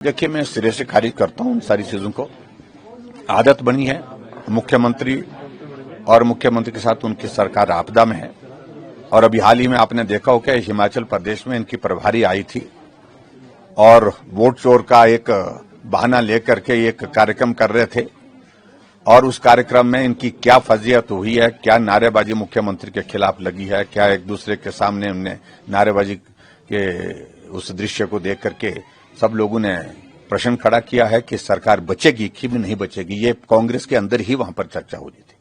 देखिए, मैं सिरे से खारिज करता हूं उन सारी चीजों को। आदत बनी है मुख्यमंत्री और मुख्यमंत्री के साथ उनकी सरकार आपदा में है। और अभी हाल ही में आपने देखा हो कि हिमाचल प्रदेश में इनकी प्रभारी आई थी और वोट चोर का एक बहाना लेकर के एक कार्यक्रम कर रहे थे। और उस कार्यक्रम में इनकी क्या फजीयत हुई है, क्या नारेबाजी मुख्यमंत्री के खिलाफ लगी है, क्या एक दूसरे के सामने उन्हें नारेबाजी के उस दृश्य को देख करके सब लोगों ने प्रश्न खड़ा किया है कि सरकार बचेगी कि नहीं बचेगी। ये कांग्रेस के अंदर ही वहां पर चर्चा हो रही थी।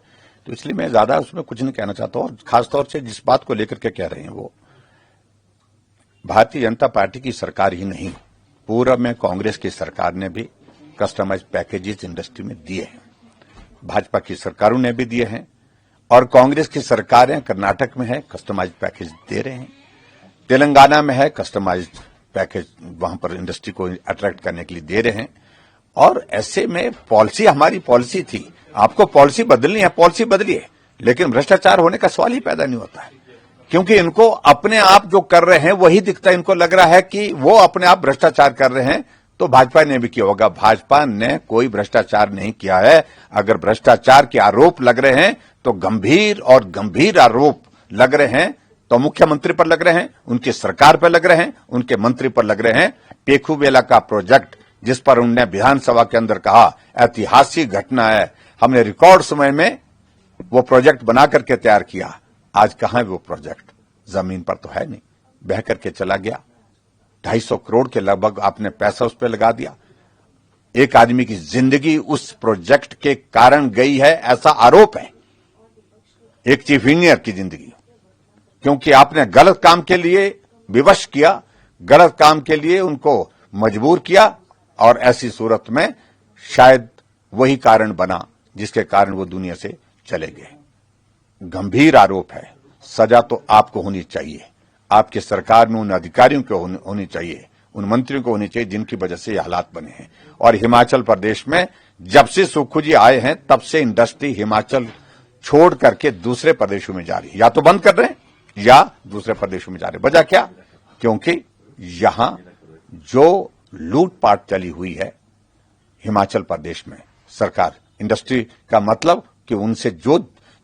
तो इसलिए मैं ज्यादा उसमें कुछ नहीं कहना चाहता हूं। और खासतौर से जिस बात को लेकर के कह रहे हैं वो भारतीय जनता पार्टी की सरकार ही नहीं, पूर्व में कांग्रेस की सरकार ने भी कस्टमाइज पैकेजेस इंडस्ट्री में दिए हैं, भाजपा की सरकारों ने भी दिए हैं और कांग्रेस की सरकारें कर्नाटक में है कस्टमाइज पैकेज दे रहे हैं, तेलंगाना में है कस्टमाइज पैकेज वहां पर इंडस्ट्री को अट्रैक्ट करने के लिए दे रहे हैं। और ऐसे में पॉलिसी हमारी पॉलिसी थी, आपको पॉलिसी बदलनी है, पॉलिसी बदलिए, लेकिन भ्रष्टाचार होने का सवाल ही पैदा नहीं होता है, क्योंकि इनको अपने आप जो कर रहे हैं वही दिखता है। इनको लग रहा है कि वो अपने आप भ्रष्टाचार कर रहे हैं, तो भाजपा ने भी किया होगा। भाजपा ने कोई भ्रष्टाचार नहीं किया है। अगर भ्रष्टाचार के आरोप लग रहे हैं तो गंभीर आरोप लग रहे हैं तो मुख्यमंत्री पर लग रहे हैं, उनकी सरकार पर लग रहे हैं, उनके मंत्री पर लग रहे हैं। पेखूबेला का प्रोजेक्ट जिस पर उन्होंने विधानसभा के अंदर कहा ऐतिहासिक घटना है, हमने रिकॉर्ड समय में वो प्रोजेक्ट बना करके तैयार किया, आज कहां है वो प्रोजेक्ट? जमीन पर तो है नहीं, बह करके चला गया। 250 करोड़ के लगभग आपने पैसा उस पर लगा दिया। एक आदमी की जिंदगी उस प्रोजेक्ट के कारण गई है, ऐसा आरोप है, एक चीफ इंजीनियर की जिंदगी, क्योंकि आपने गलत काम के लिए विवश किया, गलत काम के लिए उनको मजबूर किया और ऐसी सूरत में शायद वही कारण बना जिसके कारण वो दुनिया से चले गए। गंभीर आरोप है, सजा तो आपको होनी चाहिए, आपकी सरकार में उन अधिकारियों को होनी चाहिए, उन मंत्रियों को होनी चाहिए जिनकी वजह से ये हालात बने हैं। और हिमाचल प्रदेश में जब से सुक्खू जी आए हैं तब से इंडस्ट्री हिमाचल छोड़ करके दूसरे प्रदेशों में जा रही है, या तो बंद कर रहे हैं या दूसरे प्रदेशों में जा रहे हैं। वजह क्या? क्योंकि यहां जो लूटपाट चली हुई है हिमाचल प्रदेश में, सरकार इंडस्ट्री का मतलब कि उनसे जो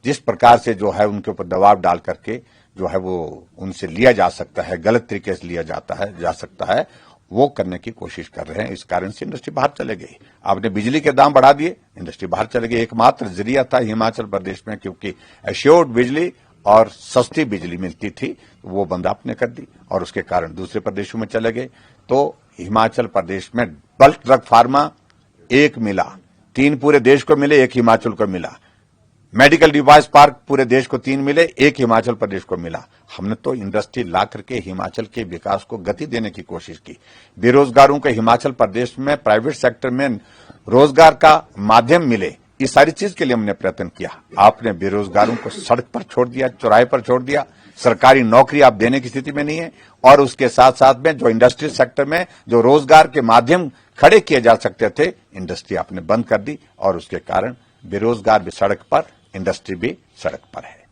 जिस प्रकार से जो है उनके ऊपर दबाव डाल करके जो है वो उनसे लिया जा सकता है, गलत तरीके से लिया जा सकता है, वो करने की कोशिश कर रहे हैं। इस कारण से इंडस्ट्री बाहर चले गई। आपने बिजली के दाम बढ़ा दिए, इंडस्ट्री बाहर चले गई। एकमात्र जरिया था हिमाचल प्रदेश में, क्योंकि एश्योर्ड बिजली और सस्ती बिजली मिलती थी, वो बंद आपने कर दी और उसके कारण दूसरे प्रदेशों में चले गए। तो हिमाचल प्रदेश में बल्क ड्रग फार्मा एक मिला, 3 पूरे देश को मिले, 1 हिमाचल को मिला। मेडिकल डिवाइस पार्क पूरे देश को 3 मिले, 1 हिमाचल प्रदेश को मिला। हमने तो इंडस्ट्री ला करके हिमाचल के विकास को गति देने की कोशिश की। बेरोजगारों को हिमाचल प्रदेश में प्राइवेट सेक्टर में रोजगार का माध्यम मिले, इस सारी चीज के लिए हमने प्रयत्न किया। आपने बेरोजगारों को सड़क पर छोड़ दिया, चौराहे पर छोड़ दिया, सरकारी नौकरी आप देने की स्थिति में नहीं है। और उसके साथ साथ में जो इंडस्ट्री सेक्टर में जो रोजगार के माध्यम खड़े किए जा सकते थे, इंडस्ट्री आपने बंद कर दी और उसके कारण बेरोजगार भी सड़क पर, इंडस्ट्री भी सड़क पर है।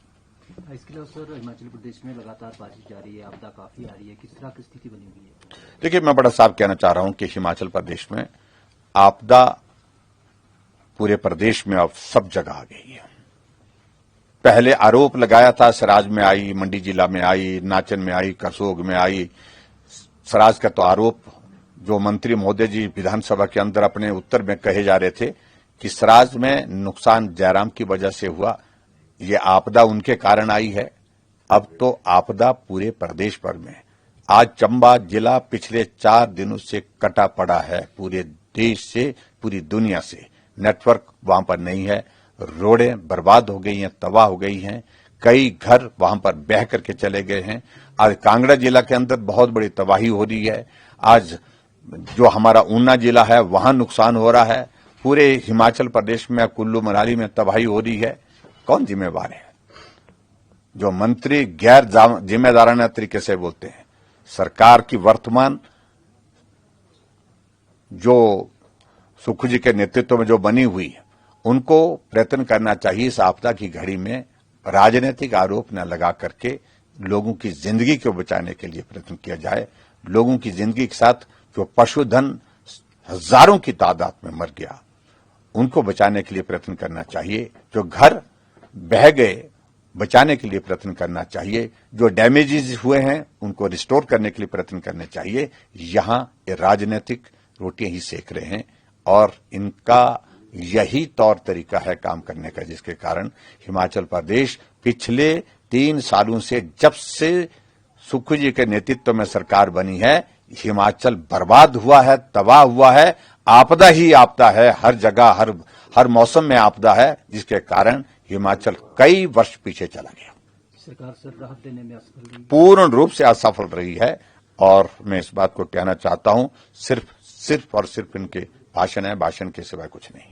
इसके अलावा सर, हिमाचल प्रदेश में लगातार बारिश जारी है, आपदा काफी आ रही है, किस तरह की स्थिति बनी हुई है? देखिए, मैं बड़ा साफ कहना चाह रहा हूं कि हिमाचल प्रदेश में आपदा पूरे प्रदेश में अब सब जगह आ गई है। पहले आरोप लगाया था, सराज में आई, मंडी जिला में आई, नाचन में आई, करसोग में आई। सराज का तो आरोप जो मंत्री महोदय जी विधानसभा के अंदर अपने उत्तर में कहे जा रहे थे कि सराज में नुकसान जयराम की वजह से हुआ, ये आपदा उनके कारण आई है। अब तो आपदा पूरे प्रदेश भर में। आज चंबा जिला पिछले 4 दिनों से कटा पड़ा है, पूरे देश से, पूरी दुनिया से। नेटवर्क वहां पर नहीं है, रोडें बर्बाद हो गई हैं, तबाह हो गई हैं, कई घर वहां पर बह करके चले गए हैं। आज कांगड़ा जिला के अंदर बहुत बड़ी तबाही हो रही है। आज जो हमारा ऊना जिला है वहां नुकसान हो रहा है। पूरे हिमाचल प्रदेश में, कुल्लू मनाली में तबाही हो रही है। कौन जिम्मेवार है? जो मंत्री गैर जिम्मेदाराना तरीके से बोलते हैं। सरकार की वर्तमान जो सुक्खू जी के नेतृत्व में जो बनी हुई है, उनको प्रयत्न करना चाहिए इस आपदा की घड़ी में राजनीतिक आरोप न लगा करके लोगों की जिंदगी को बचाने के लिए प्रयत्न किया जाए। लोगों की जिंदगी के साथ जो पशुधन हजारों की तादाद में मर गया, उनको बचाने के लिए प्रयत्न करना चाहिए। जो घर बह गए, बचाने के लिए प्रयत्न करना चाहिए। जो डैमेजेस हुए हैं उनको रिस्टोर करने के लिए प्रयत्न करने चाहिए। यहां ये राजनीतिक रोटियां ही सेक रहे हैं और इनका यही तौर तरीका है काम करने का, जिसके कारण हिमाचल प्रदेश पिछले 3 सालों से, जब से सुखू जी के नेतृत्व में सरकार बनी है, हिमाचल बर्बाद हुआ है, तबाह हुआ है। आपदा ही आपदा है, हर जगह हर मौसम में आपदा है, जिसके कारण हिमाचल कई वर्ष पीछे चला गया। सरकार सर राहत देने में असफल रही। पूर्ण रूप से असफल रही है और मैं इस बात को कहना चाहता हूं, सिर्फ और सिर्फ इनके भाषण है, भाषण के सिवाय कुछ नहीं।